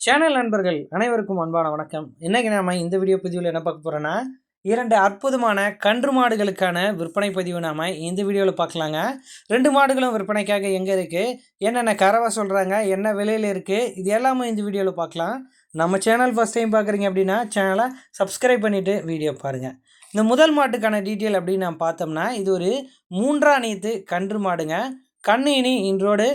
Channel நண்பர்கள் அனைவருக்கும் அன்பான வணக்கம். இன்னைக்கு நாம இந்த வீடியோ பதிவில் என்ன பார்க்க போறோம்னா, 2 அற்புதமான கன்று மாடுகளுக்கான விற்பனை பதிவு நாம இந்த வீடியோவில் பார்க்கலாங்க. 2 மாடுகளும் விற்பனைக்காக எங்கே இருக்குது, என்னென்ன கறவை சொல்கிறாங்க, என்ன விலையில் இருக்குது, இது எல்லாமே இந்த வீடியோவில் பார்க்கலாம். நம்ம சேனல் ஃபஸ்ட் டைம் பார்க்குறீங்க அப்படின்னா சேனலை சப்ஸ்கிரைப் பண்ணிவிட்டு வீடியோ பாருங்கள். இந்த முதல் மாட்டுக்கான டீட்டெயில் அப்படின்னு நான் பார்த்தோம்னா, இது ஒரு 3ஆம் நீத்து கன்று மாடுங்க. கண்ணு இனி இன்றோடு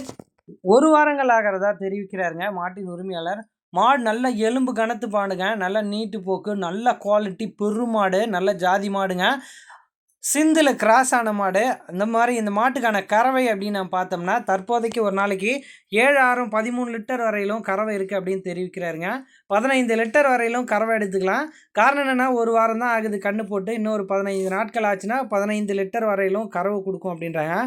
1 வாரங்கள் ஆகிறதா தெரிவிக்கிறாருங்க மாட்டின் உரிமையாளர். மாடு நல்ல எலும்பு கனத்து மாடுங்க, நல்ல நீட்டு போக்கு, நல்ல குவாலிட்டி, பெருமாடு, நல்ல ஜாதி மாடுங்க. சிந்தில் கிராஸ் ஆன மாடு. இந்த மாட்டுக்கான கறவை அப்படின்னு நான் பார்த்தோம்னா, தற்போதைக்கு ஒரு நாளைக்கு 7 6 13 லிட்டர் வரையிலும் கறவை இருக்குது அப்படின்னு தெரிவிக்கிறாருங்க. 15 லிட்டர் வரையிலும் கறவை எடுத்துக்கலாம். காரணம் என்னென்னா, ஒரு வாரம் தான் ஆகுது கன்று போட்டு, இன்னொரு 15 நாட்கள் ஆச்சுன்னா 15 லிட்டர் வரையிலும் கறவை கொடுக்கும் அப்படின்றாங்க.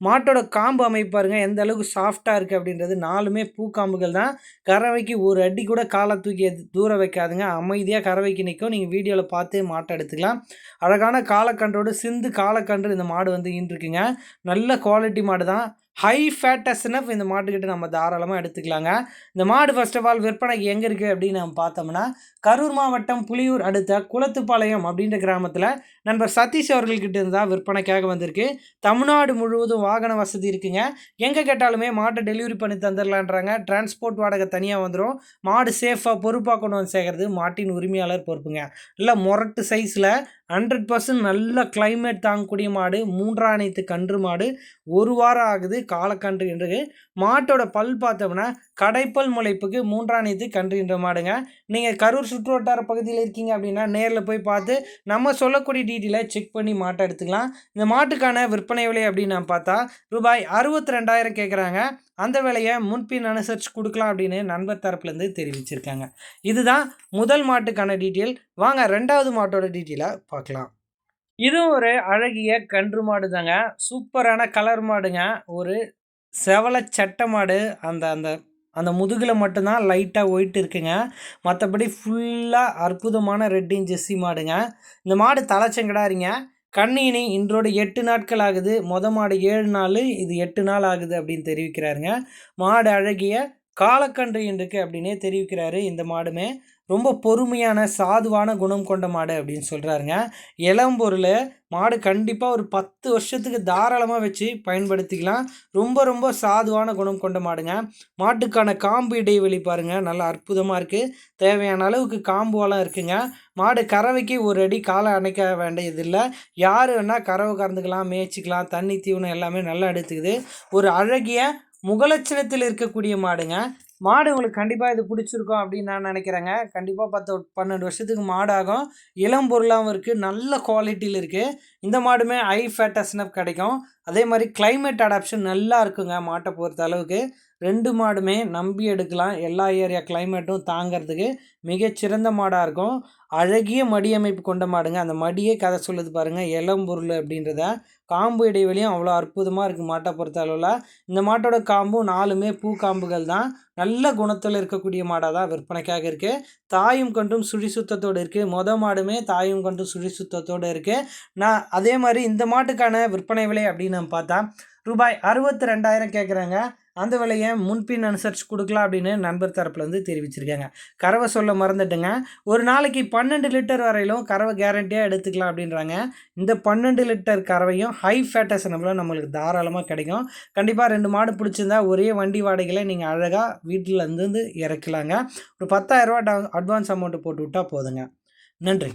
மாட்டோட காம்பு அமைப்பாருங்க எந்த அளவுக்கு சாஃப்டாக இருக்குது அப்படின்றது. 4மே பூக்காம்புகள் தான். கறவைக்கு ஒரு அடி கூட காலை தூக்கி தூர வைக்காதுங்க. அமைதியாக கறவைக்கு நிற்கும். நீங்கள் வீடியோவில் பார்த்து மாட்டை எடுத்துக்கலாம். அழகான காலக்கன்றோடு சிந்து காலக்கன்று இந்த மாடு வந்து ஈன்றுக்குங்க. நல்ல குவாலிட்டி மாடு தான். ஹை ஃபேட்டஸ்னப் இந்த மாட்டுக்கிட்ட நம்ம தாராளமாக எடுத்துக்கலாங்க. இந்த மாடு ஃபர்ஸ்ட் ஆஃப் ஆல் விற்பனைக்கு எங்கே இருக்குது அப்படின்னு நம்ம பார்த்தோம்னா, கரூர் மாவட்டம் புலியூர் அடுத்த குளத்துப்பாளையம் அப்படின்ற கிராமத்தில் நண்பர் சதீஷ் அவர்கள்கிட்ட இருந்தால் விற்பனைக்காக வந்திருக்கு. தமிழ்நாடு முழுவதும் வாகன வசதி இருக்குங்க. எங்கே கேட்டாலுமே மாட்டை டெலிவரி பண்ணி தந்துடலான்றாங்க. டிரான்ஸ்போர்ட் வாடகை தனியாக வந்துடும். மாடு சேஃபாக பொறுப்பாக கொண்டு வந்து சேர்க்கறது மாட்டின் உரிமையாளர் பொறுப்புங்க. இல்லை மொரட்டு சைஸில் 100% நல்ல கிளைமேட் தாங்கக்கூடிய மாடு. 3ஆம் நீத்து கன்று மாடு. 1 வாரம் ஆகுது காலக்கன்று என்று. மாட்டோட பல் பார்த்தோம்னா கடைப்பல் முளைப்புக்கு 3ஆம் நீத்து கன்று என்ற மாடுங்க. நீங்கள் கரூர் சுற்று வட்டார பகுதியில் இருக்கீங்க அப்படின்னா நேரில் போய் பார்த்து நம்ம சொல்லக்கூடிய டீட்டெயிலை செக் பண்ணி மாட்டை எடுத்துக்கலாம். இந்த மாட்டுக்கான விற்பனை விலை அப்படின்னு நான் பார்த்தா ரூபாய் 62,000 கேட்குறாங்க. அந்த விலையை முன்பின் அனுசரித்து கொடுக்கலாம் அப்படின்னு நண்பர் தரப்புலேருந்து தெரிவிச்சிருக்காங்க. இதுதான் முதல் மாட்டுக்கான டீட்டெயில். வாங்க 2வது மாட்டோட டீட்டெயிலை பார்க்கலாம். இதுவும் ஒரு அழகிய கன்று மாடு தாங்க. சூப்பரான கலர் மாடுங்க. ஒரு செவலை சட்டை மாடு. அந்த அந்த அந்த முதுகில் மட்டும்தான் லைட்டாக ஒயிட் இருக்குங்க. மற்றபடி ஃபுல்லாக அற்புதமான ரெட்டின் ஜெர்சி மாடுங்க. இந்த மாடு தலைச்சங்கடாரிங்க. கண்ணினி இன்றோடு 8 நாட்கள் ஆகுது. மாடு 7 நாள், இது 8 நாள் ஆகுது அப்படின்னு தெரிவிக்கிறாருங்க. மாடு அழகிய காலக்கன்று இருக்கு அப்படின்னே தெரிவிக்கிறாரு. இந்த மாடுமே ரொம்ப பொறுமையான சாதுவான குணம் கொண்ட மாடு அப்படின்னு சொல்கிறாருங்க. இளம்பொருள் மாடு கண்டிப்பாக ஒரு 10 வருஷத்துக்கு தாராளமாக வச்சு பயன்படுத்திக்கலாம். ரொம்ப ரொம்ப சாதுவான குணம் கொண்ட மாடுங்க. மாட்டுக்கான காம்பு இடைவெளி பாருங்கள், நல்லா அற்புதமாக இருக்குது. தேவையான அளவுக்கு காம்புவெல்லாம் இருக்குங்க. மாடு கறவைக்கு ஒரு அடி காலை அணைக்க வேண்டியதில்லை. யார் வேணால் கறவை கறந்துக்கலாம், மேய்ச்சிக்கலாம். தண்ணி தீவனம் எல்லாமே நல்லா எடுத்துக்குது. ஒரு அழகிய முகலட்சணத்தில் இருக்கக்கூடிய மாடுங்க. மாடு உங்களுக்கு கண்டிப்பாக இது பிடிச்சிருக்கும் அப்படின்னு நான் நினைக்கிறேங்க. கண்டிப்பாக 10-12 வருஷத்துக்கு மாடு ஆகும். இளம் பொருளாகவும் இருக்குது, நல்ல குவாலிட்டியில் இருக்குது. இந்த மாடுமே ஹை ஃபேட்டஸ்னப் கிடைக்கும். அதே மாதிரி கிளைமேட் அடாப்ஷன் நல்லா இருக்குங்க மாட்டை பொறுத்த அளவுக்கு. 2 மாடுமே நம்பி எடுக்கலாம். எல்லா ஏரியா கிளைமேட்டும் தாங்கிறதுக்கு மிகச்சிறந்த மாடாக இருக்கும். அழகிய மடி அமைப்பு கொண்ட மாடுங்க. அந்த மடியே கதை சொல்லுது பாருங்கள், இளம்பொருள் அப்படின்றத. காம்பு இடைவெளியும் அவ்வளோ அற்புதமாக இருக்குது மாட்டை பொறுத்த அளவில். இந்த மாட்டோட காம்பும் 4மே பூக்காம்புகள் தான். நல்ல குணத்தில் இருக்கக்கூடிய மாடாக தான் விற்பனைக்காக இருக்குது. தாயும் கன்றும் சுழி சுத்தத்தோடு இருக்குது. மாடுமே தாயும் கன்றும் சுழி சுத்தத்தோடு இருக்குது. அதே மாதிரி இந்த மாட்டுக்கான விற்பனை விலை அப்படின்னு நம்ம பார்த்தா ரூபாய் 62,000 கேட்குறாங்க. அந்த விலையை முன்பின் அனுசரித்து கொடுக்கலாம் அப்படின்னு நண்பர் தரப்புலேருந்து தெரிவிச்சிருக்காங்க. கறவை சொல்ல மறந்துட்டுங்க, ஒரு நாளைக்கு 12 லிட்டர் வரையிலும் கறவை கேரண்டியாக எடுத்துக்கலாம் அப்படின்றாங்க. இந்த 12 லிட்டர் கறவையும் ஹை ஃபேட்டஸ்னபிளாக நம்மளுக்கு தாராளமாக கிடைக்கும். கண்டிப்பாக 2 மாடு பிடிச்சிருந்தா ஒரே வண்டி வாடகையில் நீங்கள் அழகாக வீட்டில் இருந்து இறக்கலாங்க. ஒரு 10,000 ரூபா அட்வான்ஸ் அமௌண்ட்டு போட்டு விட்டால் போதுங்க. நன்றி.